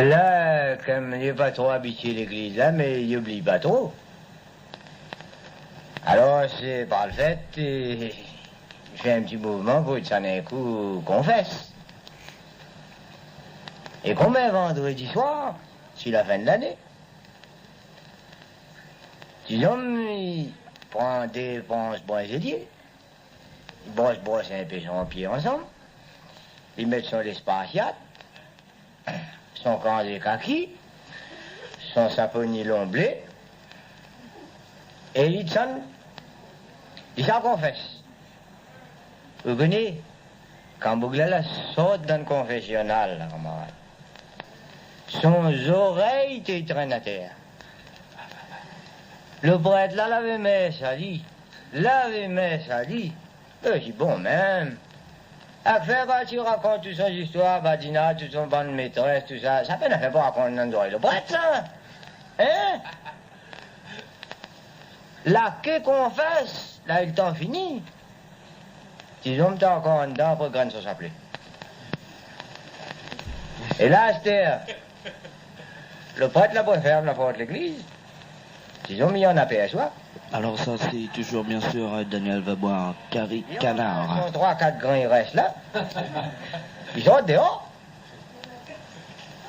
Là, comme il n'est pas trop habitué l'église, là, mais il oublie pas trop. Alors, c'est par le fait, il fait un petit mouvement pour s'en un coup confesse. Et combien vendredi soir, c'est la fin de l'année. Disons, il prend des branches-brancheliers, il brosse un peu son pied ensemble, il met sur les spartiates, son camp de kaki, son saponnier blé, et il s'en confesse. Vous connaissez, quand Bouglala saute dans le confessionnal, là, camarade, son oreille te traîne à terre. Le prêtre là l'avait mis ça dit. Je dis bon même. Après quand tu racontes toute son histoire, Badina, toute son bonne maîtresse, tout ça, ça peine à faire pas raconter dans le prêtre ça. Hein? Là que confesse, là il t'en finit. Disons t'as encore un dedans pour grande ça s'appelait. Et là, Esther, le prêtre là pour ferme la porte de l'église. Ils ont mis en aperçoit. Alors ça, c'est toujours, bien sûr, Daniel va boire Carrie Canard. Ils ont 3-4 grands, ils restent là. Ils sont dehors.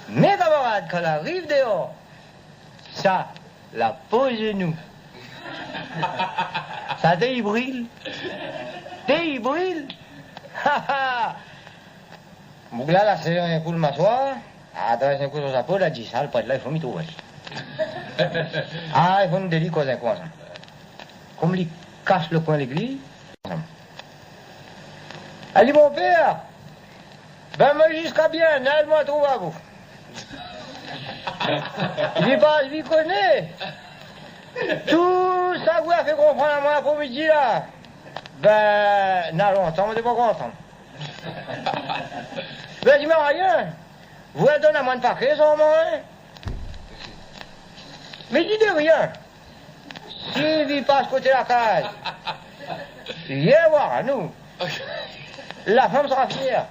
Mes camarades, quand on arrive dehors, ça, la pose de nous. Ça débrille. Ha ha. Donc là, c'est un coup de m'asseoir. Adresse un coup sur sa peau, là, dit ça, le prêtre là, il faut m'y trouver. Ah, il faut nous délier cause un coin. Comme il cache le coin de l'église. Elle dit, mon père, ben moi jusqu'à bien, elle-moi trouve à vous. Il dit, bah, je lui connais. Tout ça vous a fait comprendre à moi après-midi là. Ben, n'a longtemps, on n'est pas content. Ben, dis-moi rien. Vous elle donne à moi de paquet, sans moi, hein? Mais dis de rien. S'il vit pas à ce côté de la case, viens voir à nous. La femme sera fière.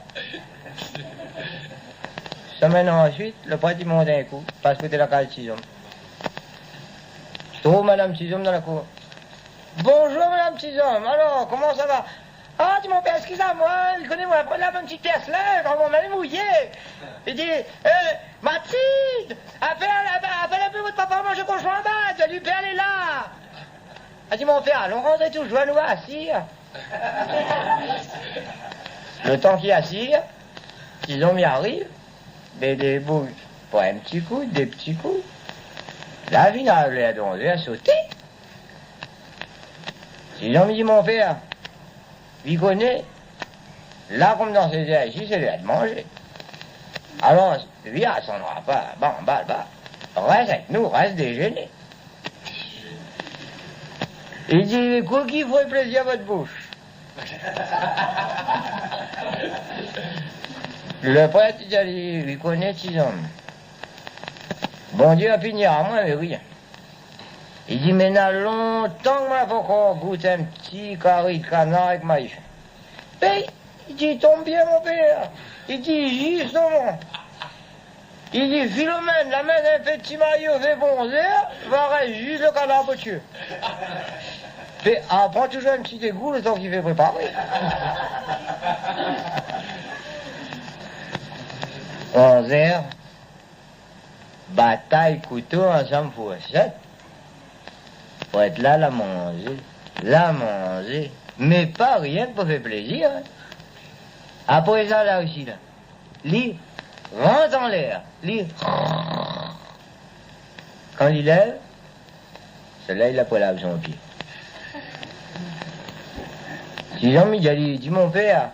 Semaine ensuite, le prêtre il monte un coup, pas à ce côté de la case de 6 hommes. Je trouve Madame Tizom dans la cour. Bonjour Madame Tizom, alors comment ça va? Ah, dis mon père, excusez-moi, il connaît moi, prenez la bonne petite pièce là, quand on m'avait mouillé. Il dit, Mathilde, appelle un peu votre papa manger cochon en bas, lui père elle est là. Ah, dit mon père, allons rentrer tout, je vais nous assire. Le temps qu'il assire, Tizom y arrive, mais des bouts, pas un petit coup, des petits coups. La vie n'a l'air d'onzer à sauter. Tizom me dit mon père, il connaît, là comme dans ces airs ici, c'est l'heure de manger. Alors, lui, elle s'en aura pas, bah, reste avec nous, reste déjeuner. Il dit, quoi qu'il faut plaisir à votre bouche. Le prêtre, il connaît 6 hommes. Bon Dieu a fini à moi, mais rien. Il dit, mais n'a longtemps que moi, faut qu'on goûte un petit carré de canard avec maïs. Mais, il dit, tombe bien, mon père. Il dit, justement. Il dit, Philomène, la main d'un petit maillot fait bonzer, va rester juste le canard potieux. Mais, prend toujours un petit égout le temps qu'il fait préparer. 11h, bataille, couteau, ensemble, fourchette. Pour être là, la manger, mais pas rien pour faire plaisir. Hein. Après ça, là aussi, là, lui, rentre en l'air, lui, quand il lève, celui-là, il a pas lavé son pied. Si Jean-Michel dit, mon père,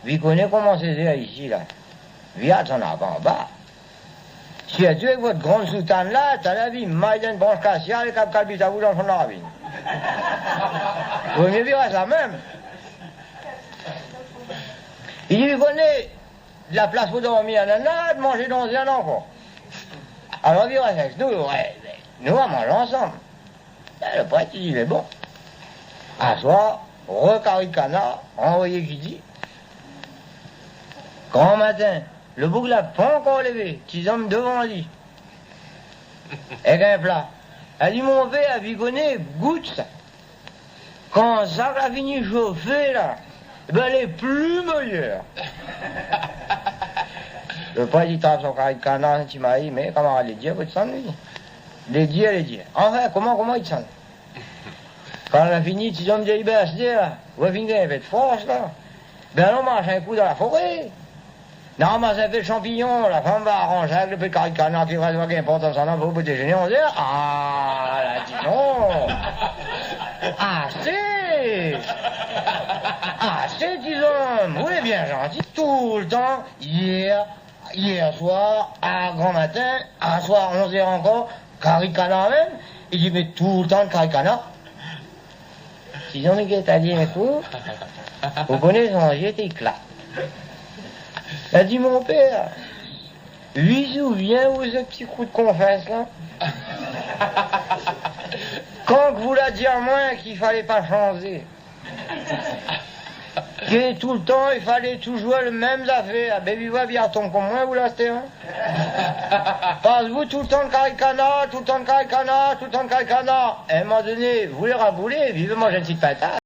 il connaît comment c'est ici, là. Viens, t'en as pas en bas. Si tu es avec votre grande soutane là, t'as la vie, maille d'une branche cassière et cap calbite à vous dans son ravine. Vaut mieux vivre à ça même. Il dit, il connaît de la place pour dormir, de manger dans un encore. Alors vivre avec nous, ouais, nous on mange ensemble. Et le prêtre, il dit, il est bon. Un soir, recarré de canard, envoyé qui dit. Grand matin, Le bouc l'a pas encore levé. Petit homme devant lui. Avec un plat. Elle dit, mon père, a bigonné, goûte ça. Quand ça a fini de chauffer, là, ben elle est plus meilleure. Le père dit, t'as son carré de canard, tu m'as dit, mais comment elle les dit, vous te sens, lui? Les dit, elle les dit. Enfin, comment il te sent? Quand elle a fini, petit homme dit, ben, c'est là, vous avez fini un peu de force, là. Ben, on marche un coup dans la forêt. Non, mais ça fait de champignons, la femme va arranger avec le peu de carré de canard qui reste pas important, ça n'en va au déjeuner, on dit, ah, là, dis donc. Assez, disons, vous êtes bien gentil, tout le temps, hier soir, à grand matin, à soir, 11h encore, carré de canard même, il dit, mais tout le temps de carré de canard. Si on est à dire un coup, vous connaissez son jet éclat. Il a dit, mon père, lui souviens-vous ce petit coup de confesse, là? Quand vous l'a dit à moi qu'il fallait pas changer. Que tout le temps, il fallait toujours les mêmes affaires. Ben, vous voyez, bien tombe comme moi, vous là, c'était, hein? Passe-vous tout le temps de carré de canard, tout le temps de carré de canard, tout le temps de carré de canard. À un moment donné, vous les raboulez, vivez manger une petite patate.